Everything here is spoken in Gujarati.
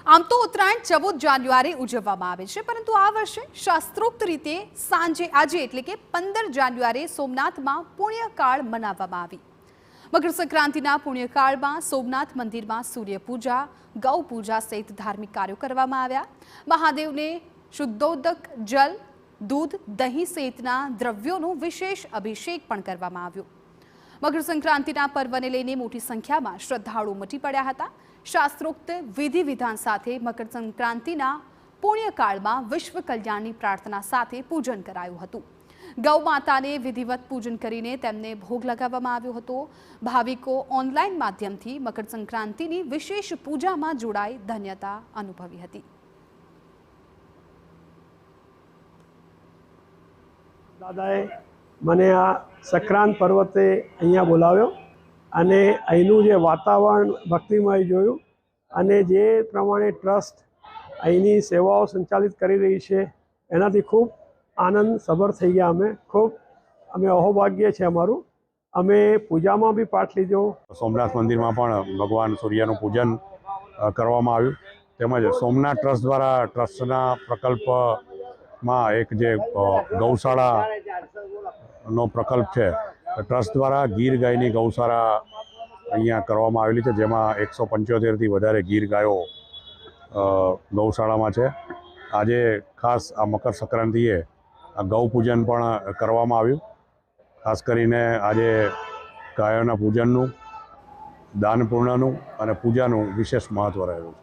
આમ તો ઉત્તરાયણ 14 જાન્યુઆરી ઉજવવામાં આવે છે, પરંતુ આ વર્ષે શાસ્ત્રોક્ત રીતે આજે એટલે કે 15 જાન્યુઆરી સોમનાથમાં પુણ્યકાળ મનાવવામાં આવી। મકર સંક્રાંતિના પુણ્યકાળમાં સોમનાથ મંદિરમાં સૂર્યપૂજા, ગૌ પૂજા સહિત ધાર્મિક કાર્યો કરવામાં આવ્યા। મહાદેવને શુદ્ધોદક જલ, દૂધ, દહીં સહિતના દ્રવ્યોનો વિશેષ અભિષેક પણ કરવામાં આવ્યો। મકર સંક્રાંતિના પર્વને લઈને મોટી સંખ્યામાં શ્રદ્ધાળુઓ ઉમટી પડ્યા હતા। શાસ્ત્રોક્ત વિધિ વિધાન સાથે મકર સંક્રાંતિના પુણ્યકાળમાં વિશ્વ કલ્યાણની પ્રાર્થના સાથે પૂજન કરાયું હતું। ગૌ માતાને વિધિવત પૂજન કરીને તેમને ભોગ લગાવવામાં આવ્યો હતો। ભાવિકો ઓનલાઈન માધ્યમથી મકર સંક્રાંતિની વિશેષ પૂજામાં જોડાઈ ધન્યતા અનુભવી હતી। દાદાએ મને આ સંક્રાંત પર્વતે અહીંયા બોલાવ્યો અને અહીંનું જે વાતાવરણ ભક્તિમય જોયું અને જે પ્રમાણે ટ્રસ્ટ અહીંની સેવાઓ સંચાલિત કરી રહી છે એનાથી ખૂબ આનંદ સભર થઈ ગયા। અમે અહોભાગ્ય છે અમારું। અમે પૂજામાં બી પાઠ લીધો। સોમનાથ મંદિરમાં પણ ભગવાન સૂર્યનું પૂજન કરવામાં આવ્યું। તેમજ સોમનાથ ટ્રસ્ટ દ્વારા ટ્રસ્ટના પ્રકલ્પમાં એક જે ગૌશાળાનો પ્રકલ્પ છે, ટ્રસ્ટ દ્વારા ગીર ગાયની ગૌશાળા અહીંયા કરવામાં આવેલી છે, જેમાં 175થી વધારે ગીર ગાયો ગૌશાળામાં છે। આજે ખાસ આ મકર સંક્રાંતિએ આ ગૌ પૂજન પણ કરવામાં આવ્યું। ખાસ કરીને આજે ગાયોના પૂજનનું, દાન પૂર્ણનું અને પૂજાનું વિશેષ મહત્ત્વ રહેલું છે।